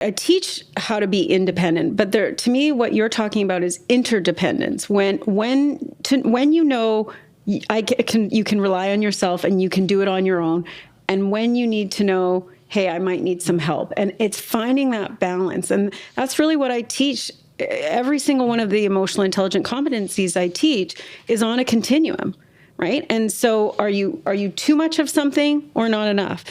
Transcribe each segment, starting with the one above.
I teach how to be independent, but to me, what you're talking about is interdependence. When you know you can rely on yourself and you can do it on your own, and when you need to know, hey, I might need some help, and it's finding that balance, and that's really what I teach. Every single one of the emotional intelligent competencies I teach is on a continuum, right? And so, are you too much of something or not enough?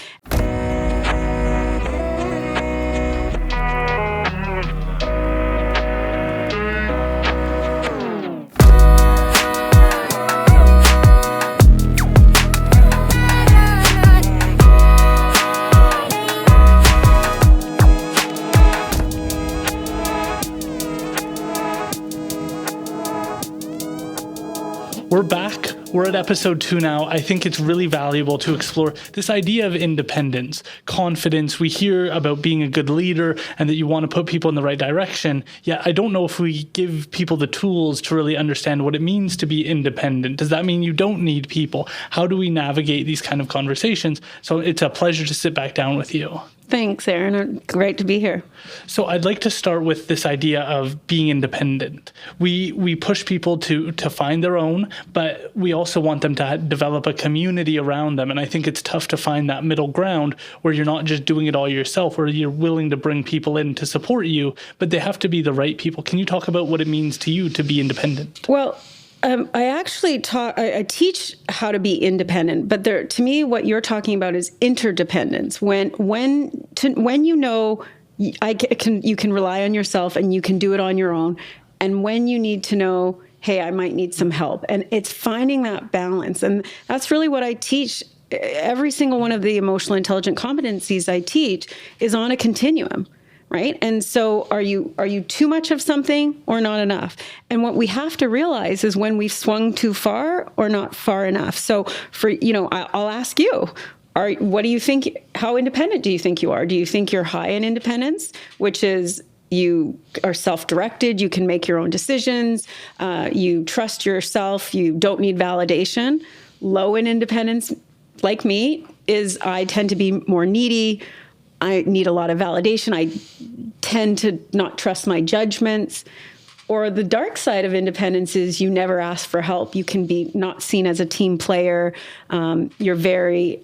We're back. We're at episode 2 now. I think it's really valuable to explore this idea of independence, confidence. We hear about being a good leader and that you want to put people in the right direction. Yet I don't know if we give people the tools to really understand what it means to be independent. Does that mean you don't need people? How do we navigate these kind of conversations? So it's a pleasure to sit back down with you. Thanks, Aaron. Great to be here. So I'd like to start with this idea of being independent. We push people to find their own, but we also want them to develop a community around them. And I think it's tough to find that middle ground where you're not just doing it all yourself, where you're willing to bring people in to support you, but they have to be the right people. Can you talk about what it means to you to be independent? Well, I actually I teach how to be independent, but to me, what you're talking about is interdependence. When you know you can rely on yourself and you can do it on your own, and when you need to know, hey, I might need some help, and it's finding that balance, and that's really what I teach. Every single one of the emotional intelligent competencies I teach is on a continuum. Right. And so are you too much of something or not enough? And what we have to realize is when we've swung too far or not far enough. So I'll ask you, what do you think? How independent do you think you are? Do you think you're high in independence, which is you are self-directed, you can make your own decisions, you trust yourself, you don't need validation? Low in independence, like me, is I tend to be more needy. I need a lot of validation. I tend to not trust my judgments. Or the dark side of independence is you never ask for help. You can be not seen as a team player. You're very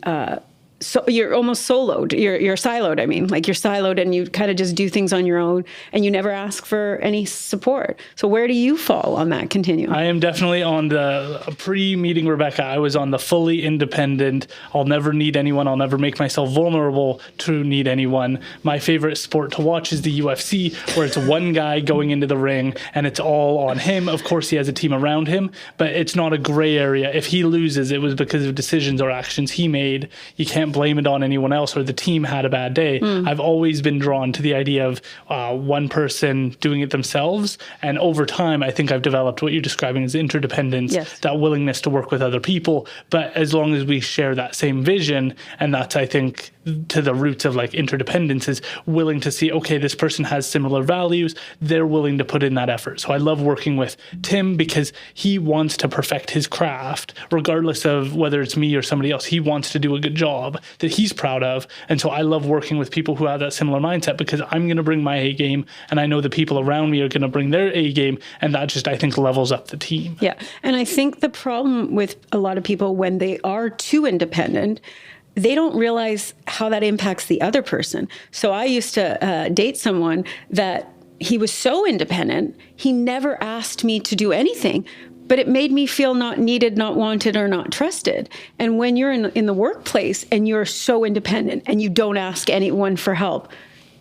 so you're almost soloed. You're siloed. I mean, like you're siloed and you kind of just do things on your own and you never ask for any support. So where do you fall on that continuum? I am definitely on the pre-meeting Rebecca. I was on the fully independent. I'll never need anyone. I'll never make myself vulnerable to need anyone. My favorite sport to watch is the UFC, where it's one guy going into the ring and it's all on him. Of course, he has a team around him, but it's not a gray area. If he loses, it was because of decisions or actions he made. You can't blame it on anyone else or the team had a bad day. I've always been drawn to the idea of one person doing it themselves. And over time, I think I've developed what you're describing as interdependence, yes. That willingness to work with other people. But as long as we share that same vision, and that's, I think, to the roots of like interdependence, is willing to see, okay, this person has similar values. They're willing to put in that effort. So I love working with Tim because he wants to perfect his craft, regardless of whether it's me or somebody else. He wants to do a good job that he's proud of. And so I love working with people who have that similar mindset because I'm going to bring my A game and I know the people around me are going to bring their A game. And that just, I think, levels up the team. Yeah. And I think the problem with a lot of people when they are too independent, they don't realize how that impacts the other person. So I used to date someone that he was so independent, he never asked me to do anything, but it made me feel not needed, not wanted, or not trusted. And when you're in the workplace and you're so independent and you don't ask anyone for help,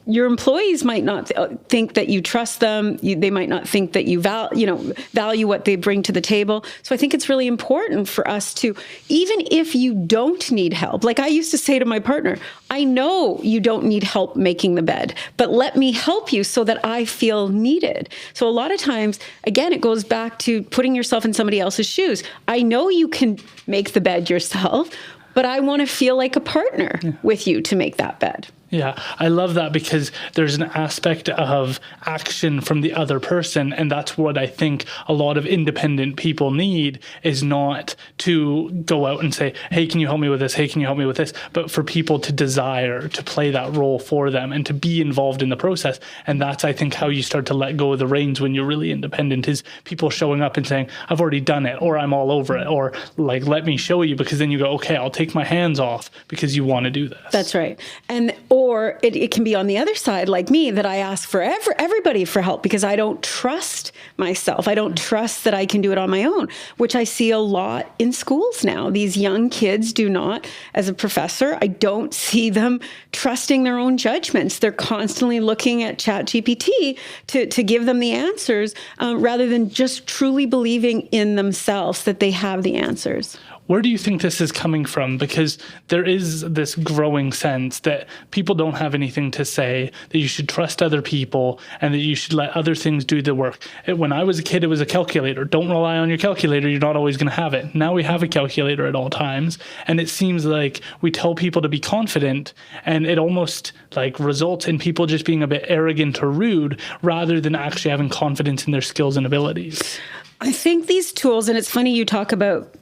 your employees might not think that you trust them. They might not think that you value what they bring to the table. So I think it's really important for us to, even if you don't need help, like I used to say to my partner, I know you don't need help making the bed, but let me help you so that I feel needed. So a lot of times, again, it goes back to putting yourself in somebody else's shoes. I know you can make the bed yourself, but I want to feel like a partner with you to make that bed. Yeah, I love that because there's an aspect of action from the other person. And that's what I think a lot of independent people need, is not to go out and say, hey, can you help me with this? Hey, can you help me with this? But for people to desire to play that role for them and to be involved in the process. And that's, I think, how you start to let go of the reins when you're really independent, is people showing up and saying, I've already done it, or I'm all over it, or like, let me show you, because then you go, okay, I'll take my hands off because you want to do this. That's right. And or it can be on the other side, like me, that I ask for everybody for help because I don't trust myself. I don't trust that I can do it on my own, which I see a lot in schools now. These young kids do not, as a professor, I don't see them trusting their own judgments. They're constantly looking at ChatGPT to give them the answers, rather than just truly believing in themselves that they have the answers. Where do you think this is coming from? Because there is this growing sense that people don't have anything to say, that you should trust other people, and that you should let other things do the work. When I was a kid, it was a calculator. Don't rely on your calculator. You're not always going to have it. Now we have a calculator at all times. And it seems like we tell people to be confident, and it almost like results in people just being a bit arrogant or rude, rather than actually having confidence in their skills and abilities. I think these tools, and it's funny you talk about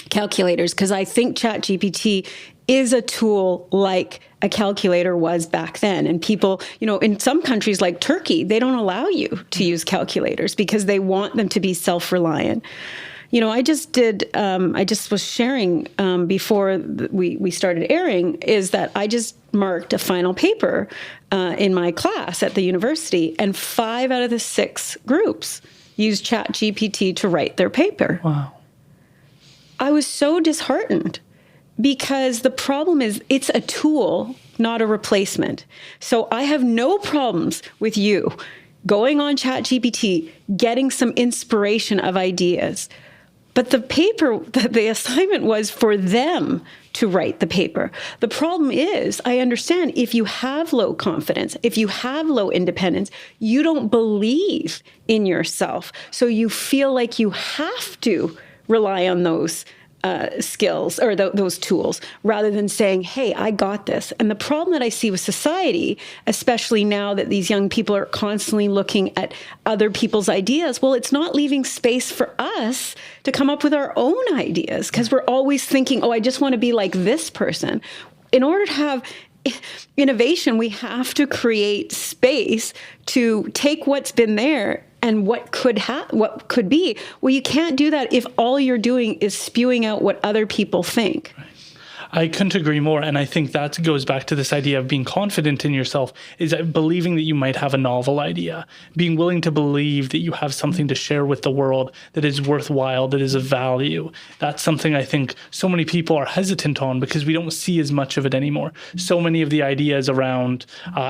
calculators, because I think ChatGPT is a tool like a calculator was back then. And people, in some countries like Turkey, they don't allow you to use calculators because they want them to be self-reliant. I just was sharing before we started airing, is that I just marked a final paper in my class at the university, and 5 out of the 6 groups used ChatGPT to write their paper. Wow. I was so disheartened, because the problem is it's a tool, not a replacement. So I have no problems with you going on ChatGPT, getting some inspiration of ideas. But the assignment was for them to write the paper. The problem is, I understand, if you have low confidence, if you have low independence, you don't believe in yourself. So you feel like you have to rely on those skills or those tools, rather than saying, hey, I got this. And the problem that I see with society, especially now that these young people are constantly looking at other people's ideas, well, it's not leaving space for us to come up with our own ideas, because we're always thinking, oh, I just want to be like this person. In order to have innovation, we have to create space to take what's been there and what could be. Well, you can't do that if all you're doing is spewing out what other people think. Right. I couldn't agree more. And I think that goes back to this idea of being confident in yourself, is that believing that you might have a novel idea, being willing to believe that you have something to share with the world that is worthwhile, that is of value. That's something I think so many people are hesitant on, because we don't see as much of it anymore. So many of the ideas around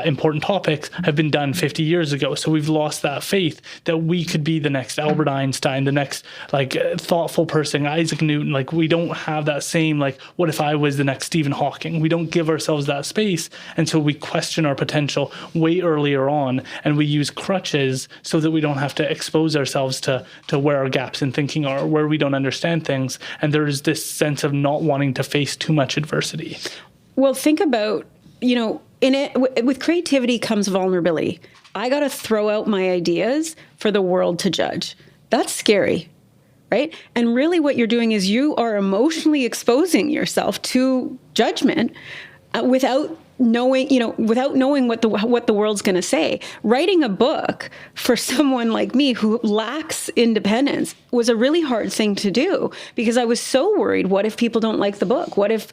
important topics have been done 50 years ago. So we've lost that faith that we could be the next Albert Einstein, the next thoughtful person, Isaac Newton. We don't have that same, what if I was the next Stephen Hawking? We don't give ourselves that space. And so we question our potential way earlier on, and we use crutches so that we don't have to expose ourselves to where our gaps in thinking are, where we don't understand things. And there's this sense of not wanting to face too much adversity. Well, think about, with creativity comes vulnerability. I got to throw out my ideas for the world to judge. That's scary. Right? And really what you're doing is you are emotionally exposing yourself to judgment without knowing what the world's going to say. Writing a book for someone like me who lacks independence was a really hard thing to do, because I was so worried. What if people don't like the book? What if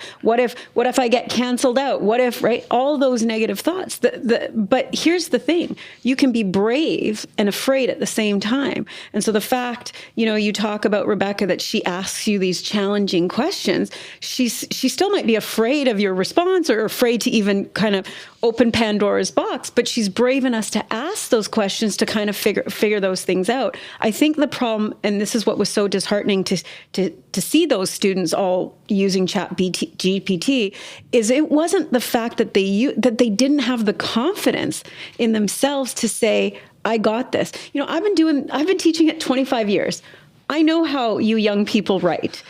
I get canceled out? What if, right? All those negative thoughts. But here's the thing: you can be brave and afraid at the same time. And so the fact, you talk about Rebecca, that she asks you these challenging questions, she still might be afraid of your response, or afraid to even kind of open Pandora's box, but she's brave enough to ask those questions to kind of figure those things out. I think the problem, and this is what was so disheartening to see those students all using ChatGPT, is it wasn't the fact that they didn't have the confidence in themselves to say, I got this. I've been teaching it 25 years. I know how you young people write.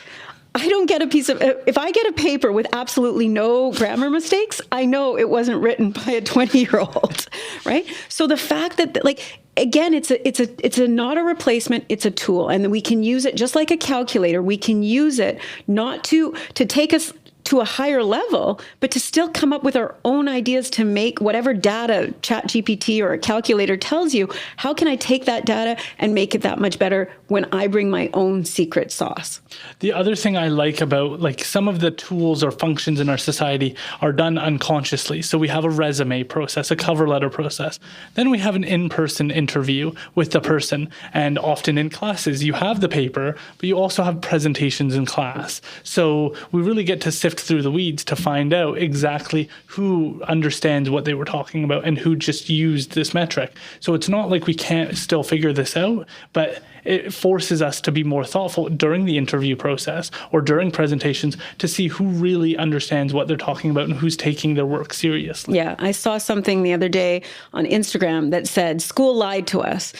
I don't get if I get a paper with absolutely no grammar mistakes, I know it wasn't written by a 20-year-old, right? So the fact that, like, again, it's not a replacement, it's a tool. And we can use it just like a calculator. We can use it not to take us to a higher level, but to still come up with our own ideas to make whatever data ChatGPT or a calculator tells you. How can I take that data and make it that much better when I bring my own secret sauce? The other thing I like about, like, some of the tools or functions in our society are done unconsciously. So we have a resume process, a cover letter process. Then we have an in-person interview with the person. And often in classes, you have the paper, but you also have presentations in class. So we really get to sift through the weeds to find out exactly who understands what they were talking about and who just used this metric. So it's not like we can't still figure this out, but it forces us to be more thoughtful during the interview process or during presentations to see who really understands what they're talking about and who's taking their work seriously. Yeah, I saw something the other day on Instagram that said, school lied to us,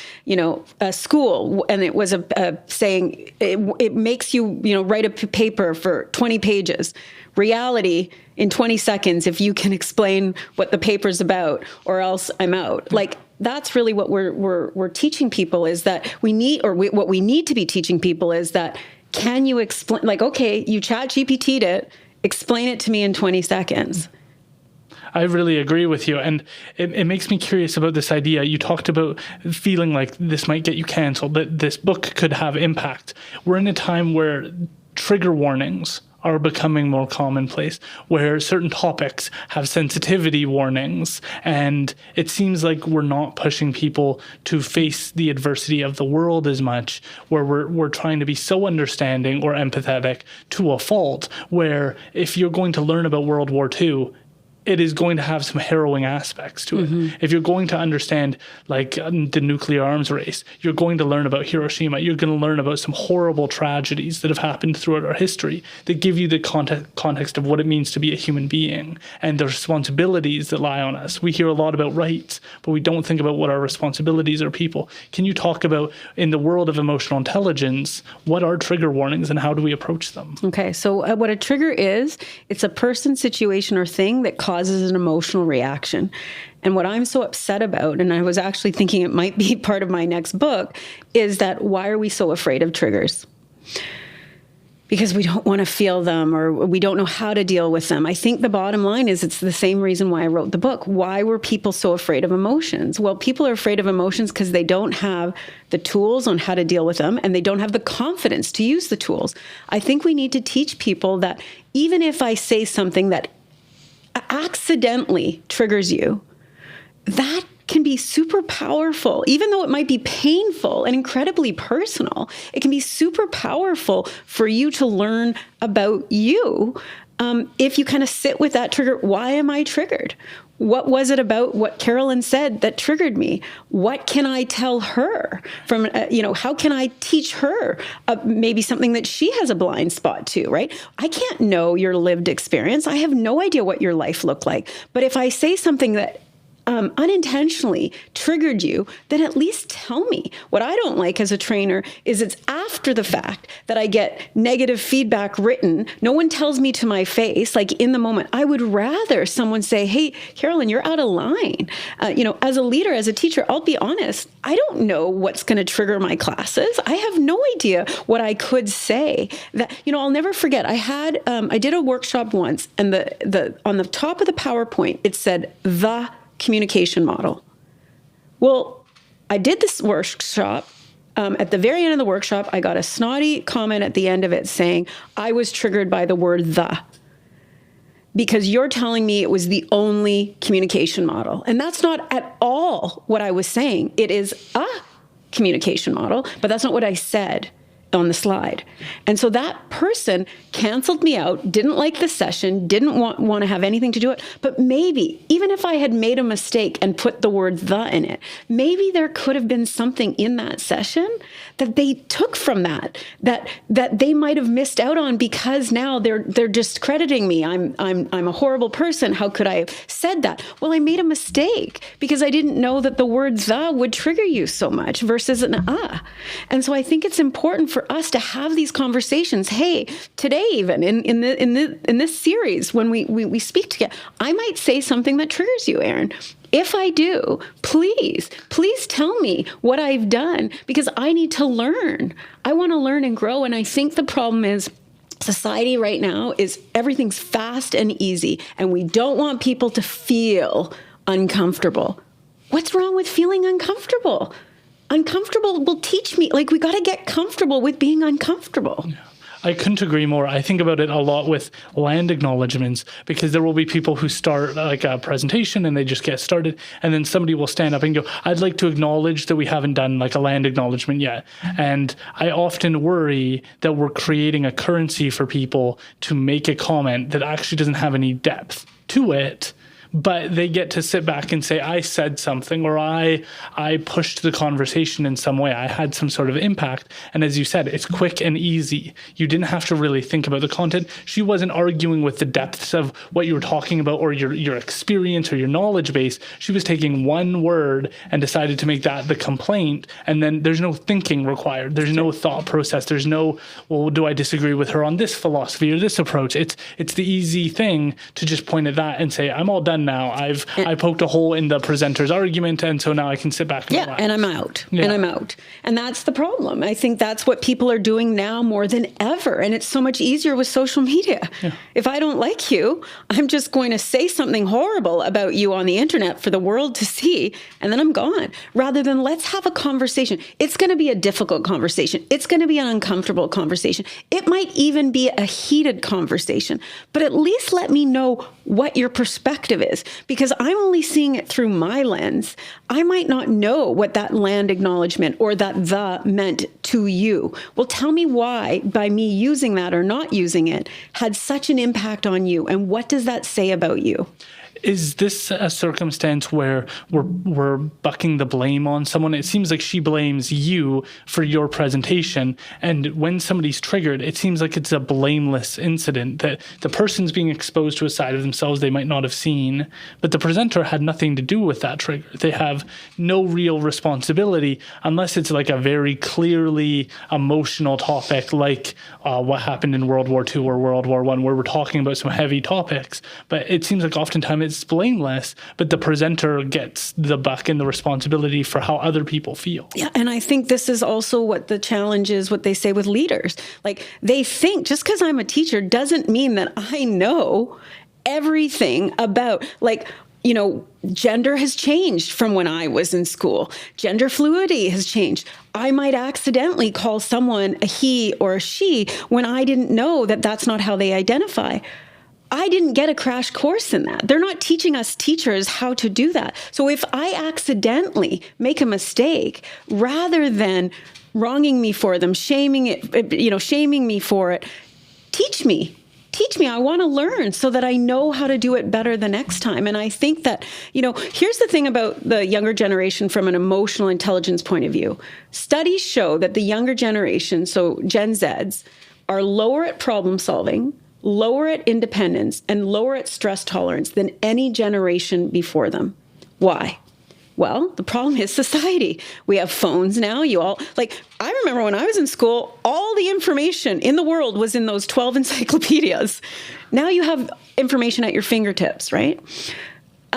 school. And it was a saying, it makes you, write a paper for 20 pages. Reality in 20 seconds, if you can explain what the paper's about, or else I'm out. Like, that's really what we're teaching people, is that what we need to be teaching people is that, can you explain, like, okay, you ChatGPT'd it, explain it to me in 20 seconds. I really agree with you. And it makes me curious about this idea. You talked about feeling like this might get you canceled, that this book could have impact. We're in a time where trigger warnings are becoming more commonplace, where certain topics have sensitivity warnings. And it seems like we're not pushing people to face the adversity of the world as much, where we're trying to be so understanding or empathetic to a fault, where if you're going to learn about World War II, it is going to have some harrowing aspects to it. Mm-hmm. If you're going to understand, like, the nuclear arms race, you're going to learn about Hiroshima. You're going to learn about some horrible tragedies that have happened throughout our history that give you the context of what it means to be a human being and the responsibilities that lie on us. We hear a lot about rights, but we don't think about what our responsibilities are, people. Can you talk about, in the world of emotional intelligence, what are trigger warnings and how do we approach them? Okay, so what a trigger is, it's a person, situation, or thing that causes an emotional reaction. And what I'm so upset about, and I was actually thinking it might be part of my next book, is that why are we so afraid of triggers? Because we don't want to feel them, or we don't know how to deal with them. I think the bottom line is it's the same reason why I wrote the book. Why were people so afraid of emotions? Well, people are afraid of emotions because they don't have the tools on how to deal with them, and they don't have the confidence to use the tools. I think we need to teach people that even if I say something that accidentally triggers you, that can be super powerful. Even though it might be painful and incredibly personal, it can be super powerful for you to learn about you. If you kind of sit with that trigger, why am I triggered? What was it about what Carolyn said that triggered me? What can I tell her from, how can I teach her maybe something that she has a blind spot to, right? I can't know your lived experience. I have no idea what your life looked like. But if I say something that unintentionally triggered you, then at least tell me. What I don't like as a trainer is it's after the fact that I get negative feedback written. No one tells me to my face, like in the moment. I would rather someone say, hey, Carolyn, you're out of line. As a leader, as a teacher, I'll be honest, I don't know what's going to trigger my classes. I have no idea what I could say. That, I'll never forget. I did a workshop once, and the on the top of the PowerPoint, it said the communication model. Well, I did this workshop. At the very end of the workshop, I got a snotty comment at the end of it saying, I was triggered by the word the, because you're telling me it was the only communication model. And that's not at all what I was saying. It is a communication model, but that's not what I said on the slide. And so that person canceled me out, didn't like the session, didn't want to have anything to do it. But maybe, even if I had made a mistake and put the word the in it, maybe there could have been something in that session that they took from that they might have missed out on, because now they're discrediting me. I'm a horrible person. How could I have said that? Well, I made a mistake because I didn't know that the word the would trigger you so much versus an. And so I think it's important for for us to have these conversations. Hey, today even in this series, when we speak together, I might say something that triggers you, Aaron. If I do, please tell me what I've done, because I need to learn. I want to learn and grow. And I think the problem is society right now is everything's fast and easy, and we don't want people to feel uncomfortable. What's wrong with feeling uncomfortable? Uncomfortable will teach me, we got to get comfortable with being uncomfortable. Yeah. I couldn't agree more. I think about it a lot with land acknowledgements, because there will be people who start like a presentation and they just get started, and then somebody will stand up and go, I'd like to acknowledge that we haven't done like a land acknowledgement yet. And I often worry that we're creating a currency for people to make a comment that actually doesn't have any depth to it, but they get to sit back and say, I said something, or I pushed the conversation in some way. I had some sort of impact. And as you said, it's quick and easy. You didn't have to really think about the content. She wasn't arguing with the depths of what you were talking about, or your experience or your knowledge base. She was taking one word and decided to make that the complaint. And then there's no thinking required. There's no thought process. There's no, well, do I disagree with her on this philosophy or this approach? It's the easy thing to just point at that and say, I'm all done now. I poked a hole in the presenter's argument, and so now I can sit back and relax. And I'm out. Yeah. And I'm out. And that's the problem. I think that's what people are doing now more than ever. And it's so much easier with social media. Yeah. If I don't like you, I'm just going to say something horrible about you on the internet for the world to see, and then I'm gone. Rather than let's have a conversation. It's going to be a difficult conversation. It's going to be an uncomfortable conversation. It might even be a heated conversation. But at least let me know what your perspective is, because I'm only seeing it through my lens. I might not know what that land acknowledgement or that the meant to you. Well, tell me why, by me using that or not using it, had such an impact on you, and what does that say about you? Is this a circumstance where we're bucking the blame on someone? It seems like she blames you for your presentation. And when somebody's triggered, it seems like it's a blameless incident, that the person's being exposed to a side of themselves they might not have seen, but the presenter had nothing to do with that trigger. They have no real responsibility, unless it's like a very clearly emotional topic, like what happened in World War II or World War I, where we're talking about some heavy topics. But it seems like oftentimes it's blameless, but the presenter gets the buck and the responsibility for how other people feel. Yeah, and I think this is also what the challenge is, what they say with leaders. Like, they think just because I'm a teacher doesn't mean that I know everything about, gender has changed from when I was in school. Gender fluidity has changed. I might accidentally call someone a he or a she when I didn't know that that's not how they identify. I didn't get a crash course in that. They're not teaching us teachers how to do that. So if I accidentally make a mistake, rather than wronging me for them, shaming me for it, teach me. I want to learn so that I know how to do it better the next time. And I think that, here's the thing about the younger generation from an emotional intelligence point of view. Studies show that the younger generation, so Gen Zs, are lower at problem solving, lower at independence, and lower at stress tolerance than any generation before them. Why? Well, the problem is society. We have phones now. I remember when I was in school, all the information in the world was in those 12 encyclopedias. Now you have information at your fingertips, right?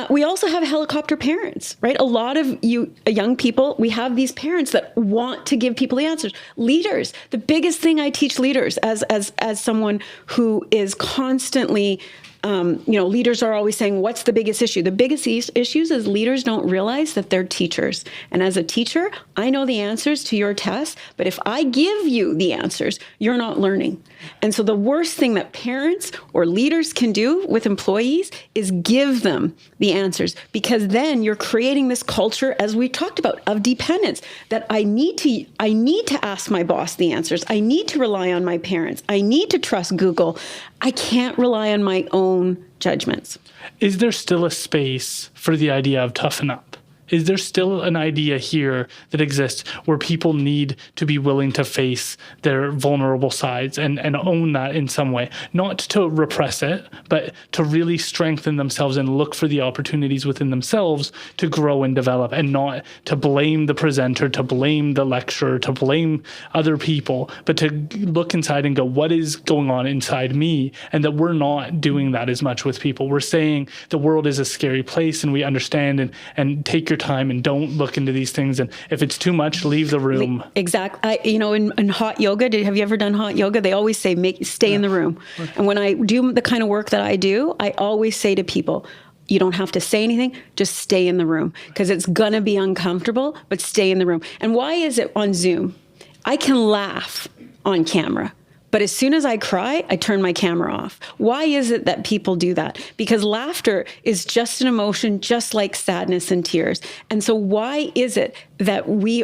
We also have helicopter parents, right? A lot of young people, we have these parents that want to give people the answers. Leaders, the biggest thing I teach leaders as someone who is constantly, leaders are always saying, what's the biggest issue? The biggest issues is leaders don't realize that they're teachers. And as a teacher, I know the answers to your tests, but if I give you the answers, you're not learning. And so the worst thing that parents or leaders can do with employees is give them the answers, because then you're creating this culture, as we talked about, of dependence, that I need to ask my boss the answers. I need to rely on my parents. I need to trust Google. I can't rely on my own judgments. Is there still a space for the idea of toughen up? Is there still an idea here that exists where people need to be willing to face their vulnerable sides and own that in some way? Not to repress it, but to really strengthen themselves and look for the opportunities within themselves to grow and develop, and not to blame the presenter, to blame the lecturer, to blame other people, but to look inside and go, what is going on inside me? And that we're not doing that as much with people. We're saying the world is a scary place, and we understand, and take your time and don't look into these things. And if it's too much, leave the room. Exactly. In hot yoga, have you ever done hot yoga? They always say, stay in the room. And when I do the kind of work that I do, I always say to people, you don't have to say anything, just stay in the room, because it's going to be uncomfortable, but stay in the room. And why is it on Zoom? I can laugh on camera, but as soon as I cry, I turn my camera off. Why is it that people do that? Because laughter is just an emotion, just like sadness and tears. And so why is it that we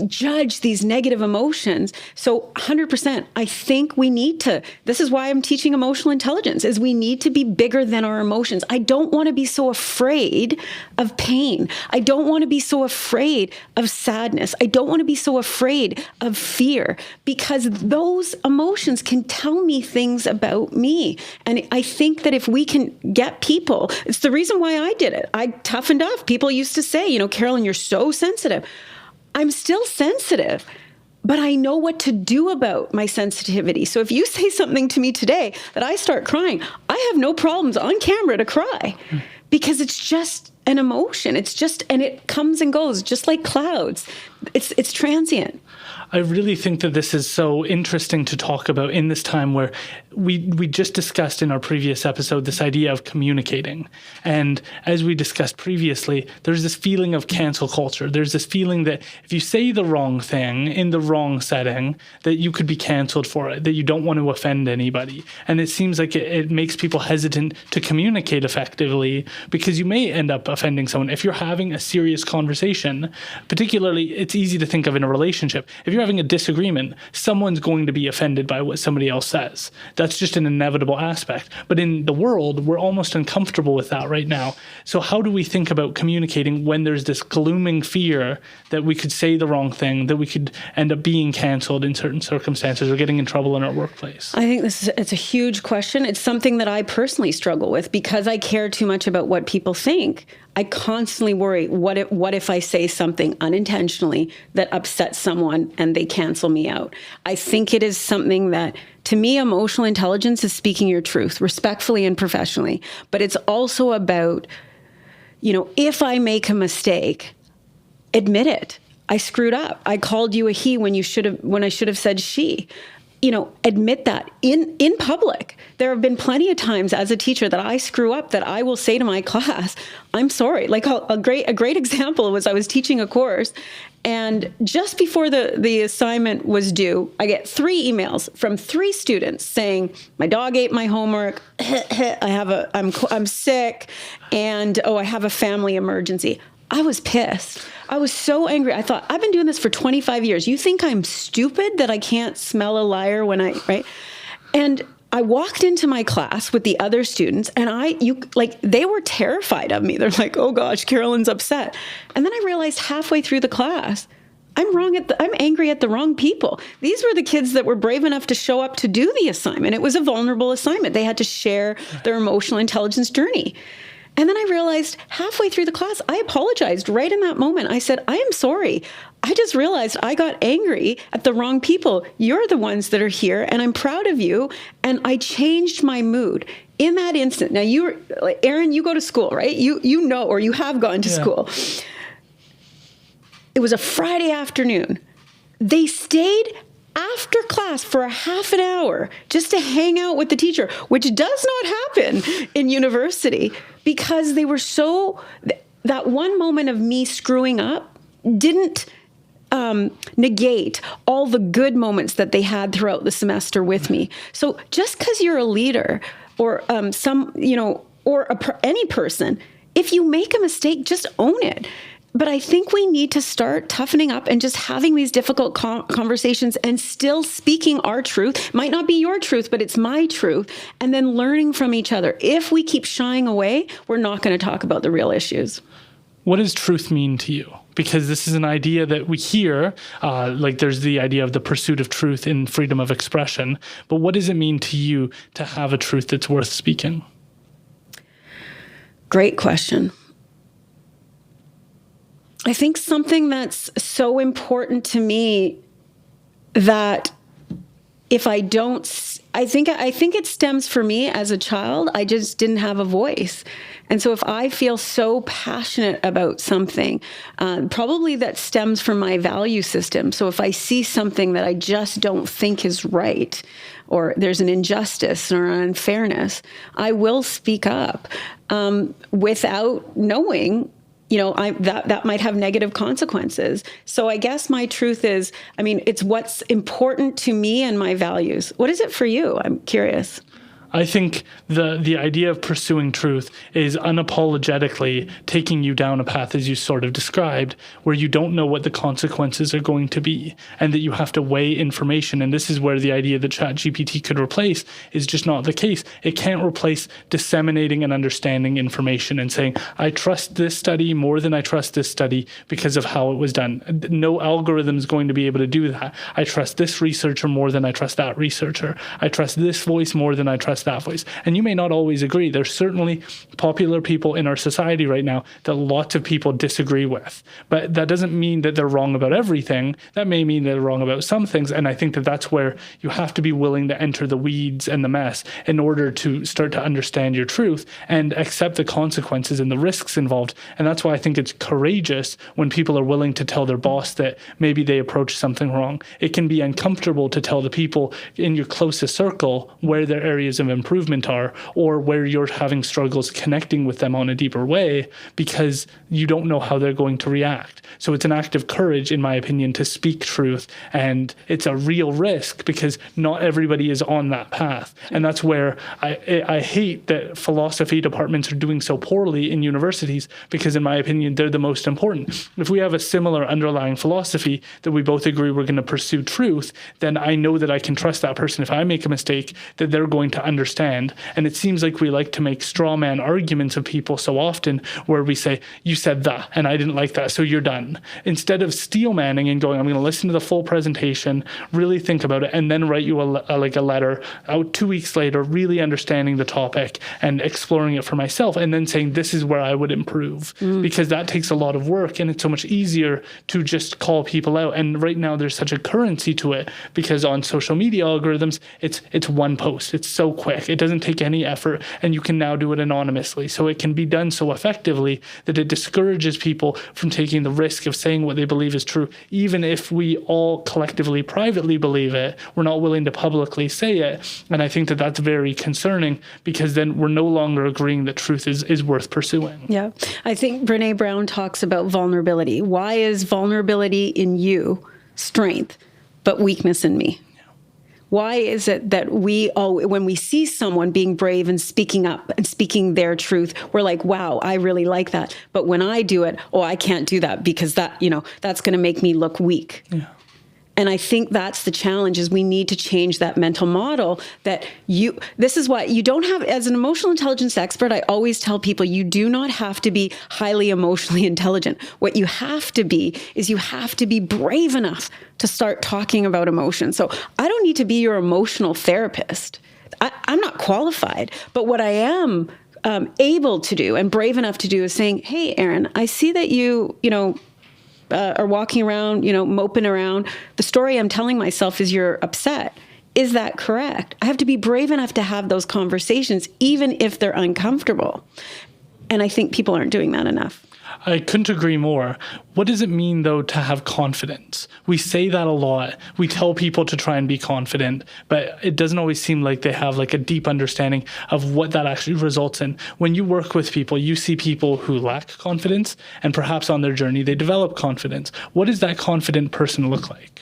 judge these negative emotions? So 100%, I think we need to, this is why I'm teaching emotional intelligence, is we need to be bigger than our emotions. I don't want to be so afraid of pain. I don't want to be so afraid of sadness. I don't want to be so afraid of fear, because those emotions can tell me things about me. And I think that if we can get people, it's the reason why I did it. I toughened up. People used to say, Carolyn, you're so sensitive. I'm still sensitive, but I know what to do about my sensitivity. So if you say something to me today that I start crying, I have no problems on camera to cry, because it's just an emotion. And it comes and goes just like clouds. It's transient. I really think that this is so interesting to talk about in this time where we just discussed in our previous episode this idea of communicating. And as we discussed previously, there's this feeling of cancel culture. There's this feeling that if you say the wrong thing in the wrong setting, that you could be canceled for it, that you don't want to offend anybody. And it seems like it makes people hesitant to communicate effectively, because you may end up offending someone. If you're having a serious conversation, particularly, it's easy to think of in a relationship. If you're having a disagreement, someone's going to be offended by what somebody else says. That's just an inevitable aspect. But in the world, we're almost uncomfortable with that right now. So how do we think about communicating when there's this glooming fear that we could say the wrong thing, that we could end up being canceled in certain circumstances or getting in trouble in our workplace? I think it's a huge question. It's something that I personally struggle with, because I care too much about what people think. I constantly worry, what if I say something unintentionally that upsets someone and they cancel me out? I think it is something that, to me, emotional intelligence is speaking your truth respectfully and professionally. But it's also about, if I make a mistake, admit it. I screwed up. I called you a he when I should have said she. Admit that in public. There have been plenty of times as a teacher that I screw up, that I will say to my class, I'm sorry. Like a great example was, I was teaching a course, and just before the assignment was due, I get 3 emails from 3 students saying, my dog ate my homework, I'm sick, and I have a family emergency. I was pissed. I was so angry. I thought, I've been doing this for 25 years. You think I'm stupid that I can't smell a liar right? And I walked into my class with the other students, and they were terrified of me. They're like, oh gosh, Carolyn's upset. And then I realized halfway through the class, I'm angry at the wrong people. These were the kids that were brave enough to show up to do the assignment. It was a vulnerable assignment. They had to share their emotional intelligence journey. And then I realized halfway through the class, I apologized right in that moment. I said, I am sorry. I just realized I got angry at the wrong people. You're the ones that are here, and I'm proud of you. And I changed my mood in that instant. Now, Aaron, you go to school, right? You know, or you have gone to school. It was a Friday afternoon. They stayed after class for a half an hour just to hang out with the teacher, which does not happen in university, because they were that one moment of me screwing up didn't negate all the good moments that they had throughout the semester with me. So just because you're a leader or any person, if you make a mistake, just own it. But I think we need to start toughening up and just having these difficult conversations and still speaking our truth. Might not be your truth, but it's my truth. And then learning from each other. If we keep shying away, we're not going to talk about the real issues. What does truth mean to you? Because this is an idea that we hear, like there's the idea of the pursuit of truth in freedom of expression. But what does it mean to you to have a truth that's worth speaking? Great question. I think something that's so important to me that if I don't, I think it stems for me as a child. I just didn't have a voice. And so if I feel so passionate about something, probably that stems from my value system. So if I see something that I just don't think is right, or there's an injustice or an unfairness, I will speak up without knowing, that might have negative consequences. So I guess my truth is, it's what's important to me and my values. What is it for you? I'm curious. I think the idea of pursuing truth is unapologetically taking you down a path, as you sort of described, where you don't know what the consequences are going to be, and that you have to weigh information. And this is where the idea that ChatGPT could replace is just not the case. It can't replace disseminating and understanding information and saying, I trust this study more than I trust this study because of how it was done. No algorithm is going to be able to do that. I trust this researcher more than I trust that researcher. I trust this voice more than I trust that voice. And you may not always agree. There's certainly popular people in our society right now that lots of people disagree with. But that doesn't mean that they're wrong about everything. That may mean they're wrong about some things. And I think that that's where you have to be willing to enter the weeds and the mess in order to start to understand your truth and accept the consequences and the risks involved. And that's why I think it's courageous when people are willing to tell their boss that maybe they approached something wrong. It can be uncomfortable to tell the people in your closest circle where their areas of improvement are, or where you're having struggles connecting with them on a deeper way, because you don't know how they're going to react. So it's an act of courage, in my opinion, to speak truth. And it's a real risk because not everybody is on that path. And that's where I hate that philosophy departments are doing so poorly in universities, because in my opinion, they're the most important. If we have a similar underlying philosophy that we both agree we're going to pursue truth, then I know that I can trust that person. If I make a mistake, that they're going to understand. And it seems like we like to make straw man arguments of people so often, where we say, you said that and I didn't like that, so you're done. Instead of steel manning and going, I'm going to listen to the full presentation, really think about it, and then write you a letter out 2 weeks later, really understanding the topic and exploring it for myself, and then saying, this is where I would improve. Because that takes a lot of work, and it's so much easier to just call people out. And right now there's such a currency to it, because on social media algorithms, it's one post. It's so quick. It doesn't take any effort, and you can now do it anonymously. So it can be done so effectively that it discourages people from taking the risk of saying what they believe is true. Even if we all collectively, privately believe it, we're not willing to publicly say it. And I think that that's very concerning, because then we're no longer agreeing that truth is worth pursuing. Yeah. I think Brene Brown talks about vulnerability. Why is vulnerability in you strength, but weakness in me? Why is it that when we see someone being brave and speaking up and speaking their truth, we're like, wow, I really like that. But when I do it, I can't do that because that's going to make me look weak. Yeah. And I think that's the challenge, is we need to change that mental model that this is why you don't have, as an emotional intelligence expert, I always tell people, you do not have to be highly emotionally intelligent. What you have to be is you have to be brave enough to start talking about emotions. So I don't need to be your emotional therapist. I'm not qualified, but what I am able to do and brave enough to do is saying, hey, Erin, I see that you are walking around, moping around. The story I'm telling myself is you're upset. Is that correct? I have to be brave enough to have those conversations, even if they're uncomfortable. And I think people aren't doing that enough. I couldn't agree more. What does it mean, though, to have confidence? We say that a lot. We tell people to try and be confident, but it doesn't always seem like they have like a deep understanding of what that actually results in. When you work with people, you see people who lack confidence, and perhaps on their journey, they develop confidence. What does that confident person look like?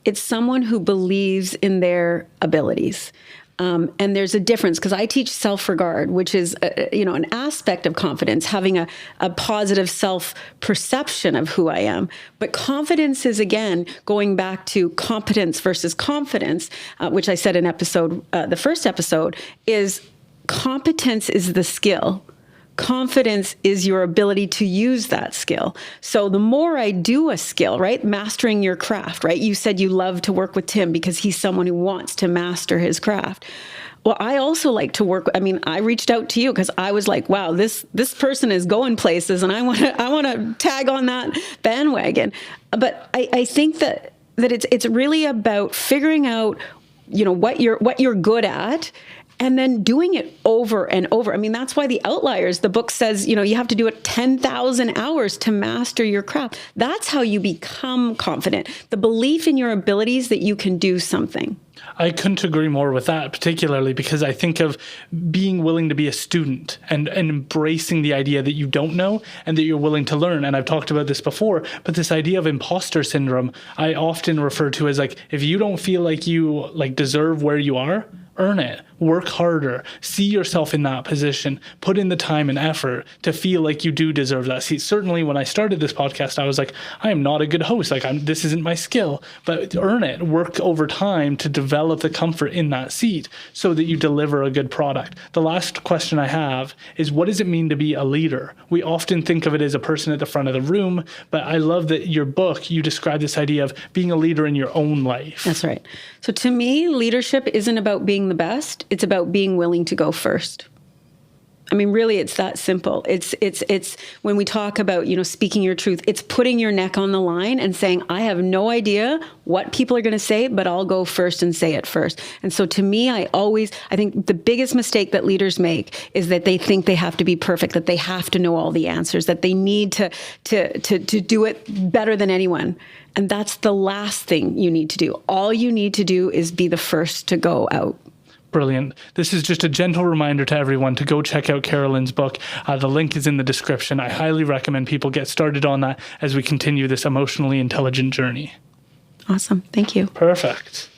It's someone who believes in their abilities. And there's a difference, because I teach self-regard, which is, an aspect of confidence, having a positive self-perception of who I am. But confidence is, again, going back to competence versus confidence, which I said in the first episode, is competence is the skill. Confidence is your ability to use that skill. So the more I do a skill, right? Mastering your craft, right? You said you love to work with Tim because he's someone who wants to master his craft. Well, I also like to work. I mean, I reached out to you because I was like, wow, this person is going places, and I want to tag on that bandwagon. But I think that it's really about figuring out, what you're good at, and then doing it over and over. I mean, that's why The Outliers, the book says, you have to do it 10,000 hours to master your craft. That's how you become confident. The belief in your abilities that you can do something. I couldn't agree more with that, particularly because I think of being willing to be a student and embracing the idea that you don't know and that you're willing to learn. And I've talked about this before, but this idea of imposter syndrome, I often refer to as if you don't feel like you deserve where you are, earn it. Work harder. See yourself in that position. Put in the time and effort to feel like you do deserve that seat. Certainly, when I started this podcast, I was like, I am not a good host. This isn't my skill. But earn it. Work over time to develop the comfort in that seat so that you deliver a good product. The last question I have is, what does it mean to be a leader? We often think of it as a person at the front of the room, but I love that your book, you describe this idea of being a leader in your own life. That's right. So to me, leadership isn't about being the best. It's about being willing to go first. I mean, really, it's that simple. It's when we talk about, speaking your truth, it's putting your neck on the line and saying, I have no idea what people are going to say, but I'll go first and say it first. And so to me, I think the biggest mistake that leaders make is that they think they have to be perfect, that they have to know all the answers, that they need to do it better than anyone. And that's the last thing you need to do. All you need to do is be the first to go out. Brilliant. This is just a gentle reminder to everyone to go check out Carolyn's book. The link is in the description. I highly recommend people get started on that as we continue this emotionally intelligent journey. Awesome. Thank you. Perfect.